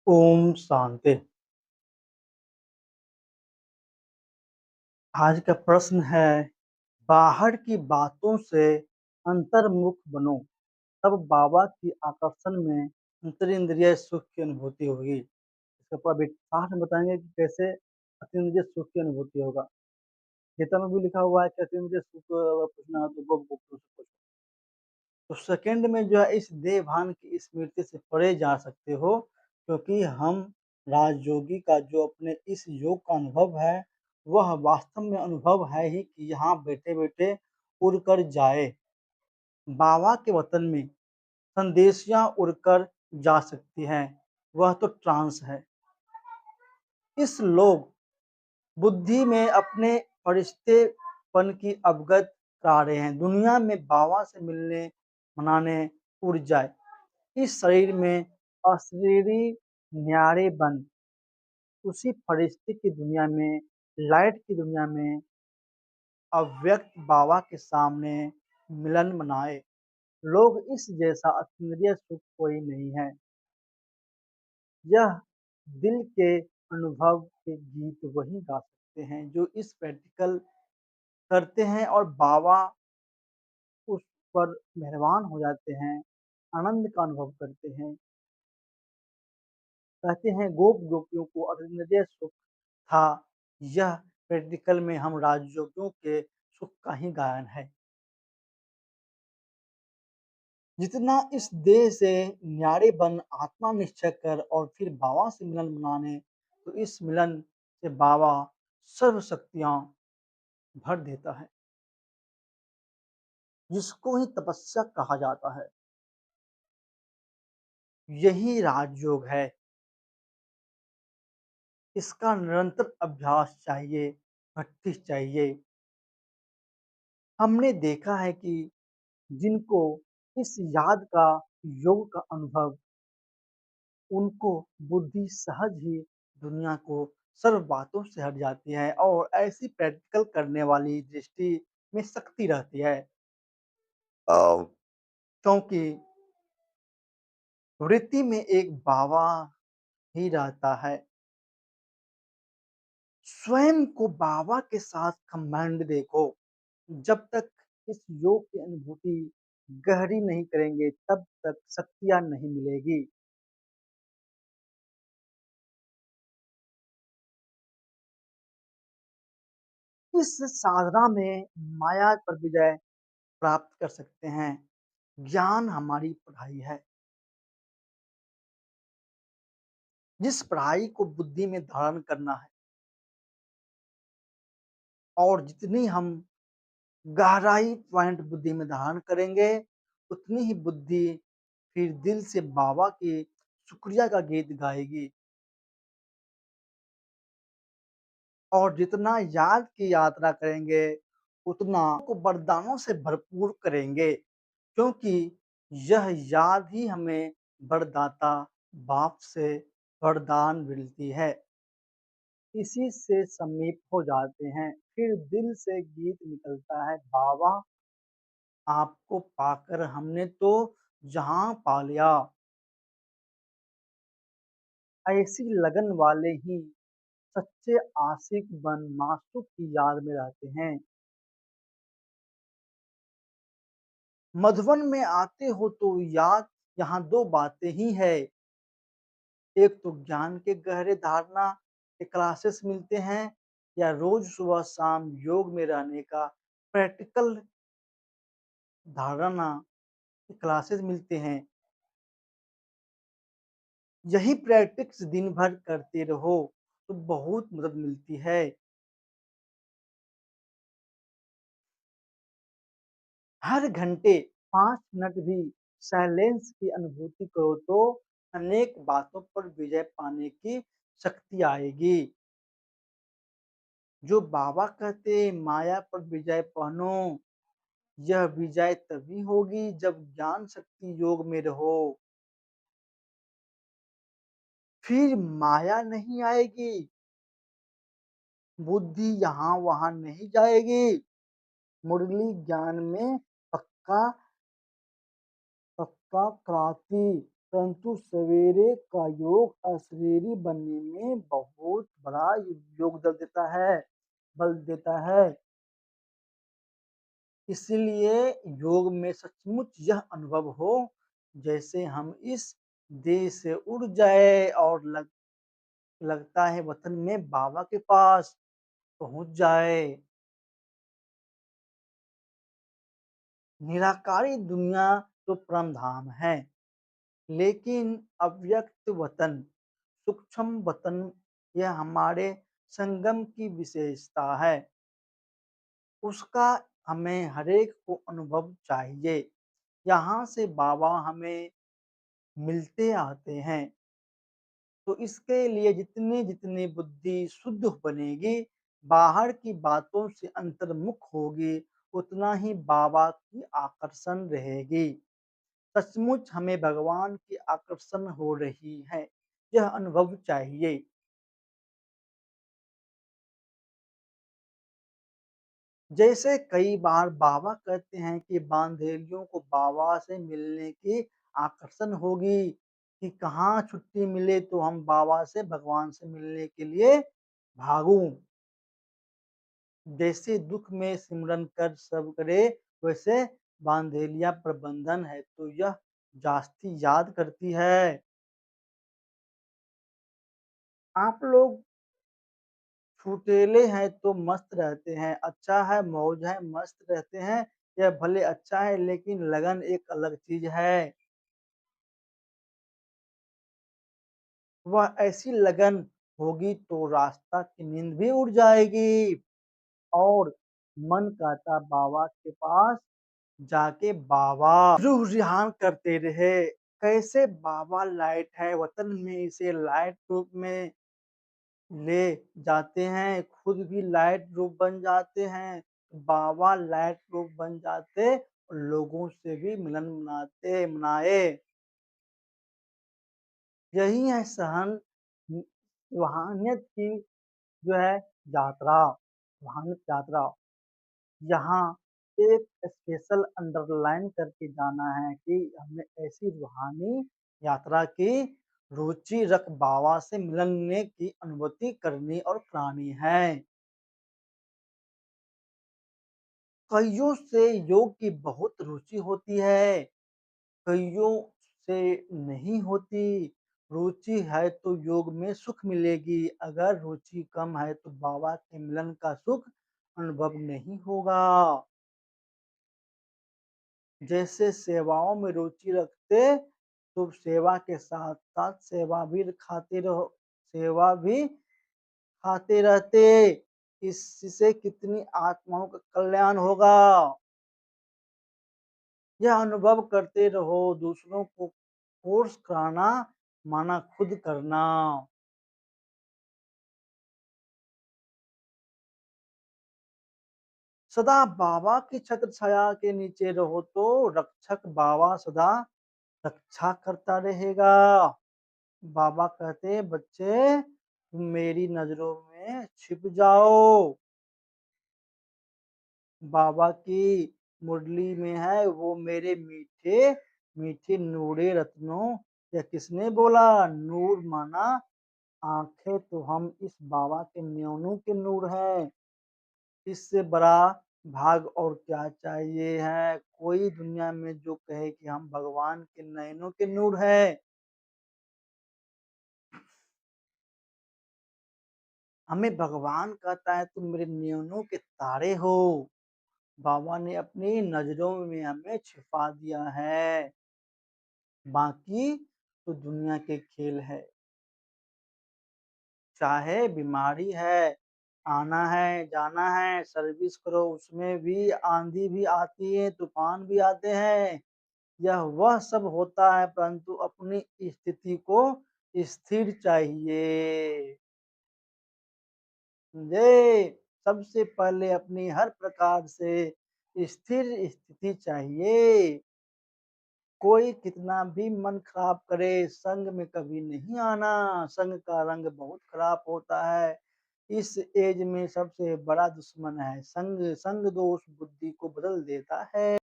ओम शांति। आज का प्रश्न है, बाहर की बातों से अंतर्मुख बनो, तब बाबा की आकर्षण में अंतरिंद्रिय सुख की अनुभूति होगी। इसके ऊपर अभी पाठ में बताएंगे कि कैसे अतीन्द्रिय सुख की अनुभूति होगा। गीता में भी लिखा हुआ है कि अतीन्द्रिय सुख पूछना हो तो गोप से पूछो। तो सेकंड में जो है, इस देह भान की स्मृति से परे जा सकते हो, क्योंकि हम राजयोगी का जो अपने इस योग का अनुभव है, वह वास्तव में अनुभव है ही कि यहाँ बैठे-बैठे उड़कर जाए। बाबा के वतन में संदेशियाँ उड़कर जा सकती हैं, वह तो ट्रांस है। इस लोग बुद्धि में अपने फरिश्तेपन की अवगत करा रहे हैं। दुनिया में बाबा से मिलने मनाने उड़ जाए। इस शरीर में अशरीरी न्यारे बन उसी फरिश्ते की दुनिया में, लाइट की दुनिया में अव्यक्त बाबा के सामने मिलन मनाए। लोग इस जैसा अतीन्द्रिय सुख कोई नहीं है। यह दिल के अनुभव के गीत वही गा सकते हैं जो इस प्रैक्टिकल करते हैं, और बाबा उस पर मेहरबान हो जाते हैं, आनंद का अनुभव करते हैं। कहते हैं गोप-गोपियों को अतीन्द्रिय सुख था, यह प्रैक्टिकल में हम राजयोगियों के सुख का ही गायन है। जितना इस देह से न्यारे बन आत्मा निश्चय कर और फिर बाबा से मिलन मनाने, तो इस मिलन से बाबा सर्व शक्तियाँ भर देता है, जिसको ही तपस्या कहा जाता है। यही राजयोग है। इसका निरंतर अभ्यास चाहिए, प्रैक्टिस चाहिए। हमने देखा है कि जिनको इस याद का योग का अनुभव, उनको बुद्धि सहज ही दुनिया को सर्व बातों से हट जाती है और ऐसी प्रैक्टिकल करने वाली दृष्टि में शक्ति रहती है। क्योंकि वृत्ति में एक बाबा ही रहता है। स्वयं को बाबा के साथ कंबाइंड देखो। जब तक इस योग की अनुभूति गहरी नहीं करेंगे, तब तक शक्तियाँ नहीं मिलेगी। इस साधना में माया पर विजय प्राप्त कर सकते हैं। ज्ञान हमारी पढ़ाई है। जिस पढ़ाई को बुद्धि में धारण करना है, और जितनी हम गहराई पॉइंट बुद्धि में धारण करेंगे, उतनी ही बुद्धि फिर दिल से बाबा की शुक्रिया का गीत गाएगी। और जितना याद की यात्रा करेंगे, उतना को वरदानों से भरपूर करेंगे, क्योंकि यह याद ही हमें वरदाता बाप से वरदान मिलती है। इसी से समीप हो जाते हैं। फिर दिल से गीत निकलता है, बाबा आपको पाकर हमने तो जहां पा लिया। ऐसी लगन वाले ही सच्चे आशिक बन मासूक की याद में रहते हैं। मधुबन में आते हो तो याद यहाँ दो बातें ही है। एक तो ज्ञान के गहरे धारणा के क्लासेस मिलते हैं, या रोज सुबह शाम योग में रहने का प्रैक्टिकल धारणा के क्लासेस मिलते हैं। यही प्रैक्टिस दिन भर करते रहो तो बहुत मदद मिलती है। हर घंटे 5 मिनट भी साइलेंस की अनुभूति करो तो अनेक बातों पर विजय पाने की शक्ति आएगी। जो बाबा कहते हैं माया पर विजय पहनो, यह विजय तभी होगी जब ज्ञान शक्ति योग में रहो। फिर माया नहीं आएगी, बुद्धि यहाँ वहाँ नहीं जाएगी। मुरली ज्ञान में पक्का पक्का क्रांति परंतु सवेरे का योग अशरीरी बनने में बहुत बड़ा बल देता है। इसलिए योग में सचमुच यह अनुभव हो जैसे हम इस देह से उड़ जाए और लगता है वतन में बाबा के पास पहुंच जाए। निराकारी दुनिया तो परम धाम है, लेकिन अव्यक्त वतन, सूक्ष्म वतन, यह हमारे संगम की विशेषता है। उसका हमें हरेक को अनुभव चाहिए। यहाँ से बाबा हमें मिलते आते हैं, तो इसके लिए जितनी जितनी बुद्धि शुद्ध बनेगी, बाहर की बातों से अंतर्मुख होगी, उतना ही बाबा की आकर्षण रहेगी। सचमुच हमें भगवान की आकर्षण हो रही है, यह अनुभव चाहिए। जैसे कई बार बाबा कहते हैं कि बांधेलियों को बाबा से मिलने की आकर्षण होगी कि कहाँ छुट्टी मिले तो हम बाबा से भगवान से मिलने के लिए भागूं। जैसे दुख में सिमरन कर सब करे, वैसे बांधेलिया प्रबंधन है तो यह जास्ती याद करती है। आप लोग छुटेले हैं तो मस्त रहते हैं, अच्छा है मौज है मस्त रहते हैं, यह भले अच्छा है लेकिन लगन एक अलग चीज है। वह ऐसी लगन होगी तो रास्ता की नींद भी उड़ जाएगी और मन कहता बाबा के पास जाके बाबा रूह रिहान करते रहे। कैसे बाबा लाइट है, वतन में इसे लाइट रूप में ले जाते हैं, खुद भी लाइट रूप बन जाते हैं। बाबा लाइट रूप बन जाते और लोगों से भी मिलन मनाए। यही है सहन रूहानियत की जो है यात्रा, रूहानियत यात्रा। यहाँ एक स्पेशल अंडरलाइन करके जाना है कि हमें ऐसी रूहानी यात्रा की रुचि रख बाबा से मिलने की अनुभूति करनी और करानी है। कइयों से योग की बहुत रुचि होती है, कइयों से नहीं होती। रुचि है तो योग में सुख मिलेगी, अगर रुचि कम है तो बाबा के मिलन का सुख अनुभव नहीं होगा। जैसे सेवाओं में रुचि रखते तो सेवा के साथ साथ सेवा भी खाते रहते, इससे कितनी आत्माओं का कल्याण होगा। यह अनुभव करते रहो, दूसरों को कोर्स कराना माना खुद करना। सदा बाबा की छत्र छाया के नीचे रहो तो रक्षक बाबा सदा रक्षा करता रहेगा। बाबा कहते बच्चे तुम मेरी नजरों में छिप जाओ। बाबा की मुरली में है वो मेरे मीठे मीठे नूरे रत्नों। यह किसने बोला? नूर माना आंखें, तो हम इस बाबा के नैनों के नूर हैं। इससे बड़ा भाग और क्या चाहिए है? कोई दुनिया में जो कहे कि हम भगवान के नैनों के नूर है। हमें भगवान कहता है तुम मेरे नैनों के तारे हो। बाबा ने अपनी नजरों में हमें छिपा दिया है, बाकी तो दुनिया के खेल है। चाहे बीमारी है, आना है, जाना है, सर्विस करो, उसमें भी आंधी भी आती है, तूफान भी आते हैं। यह वह सब होता है, परंतु अपनी स्थिति को स्थिर चाहिए। समझे? सबसे पहले अपनी हर प्रकार से स्थिर स्थिति चाहिए। कोई कितना भी मन खराब करे, संग में कभी नहीं आना, संग का रंग बहुत खराब होता है। इस एज में सबसे बड़ा दुश्मन है संग, संग दोष बुद्धि को बदल देता है।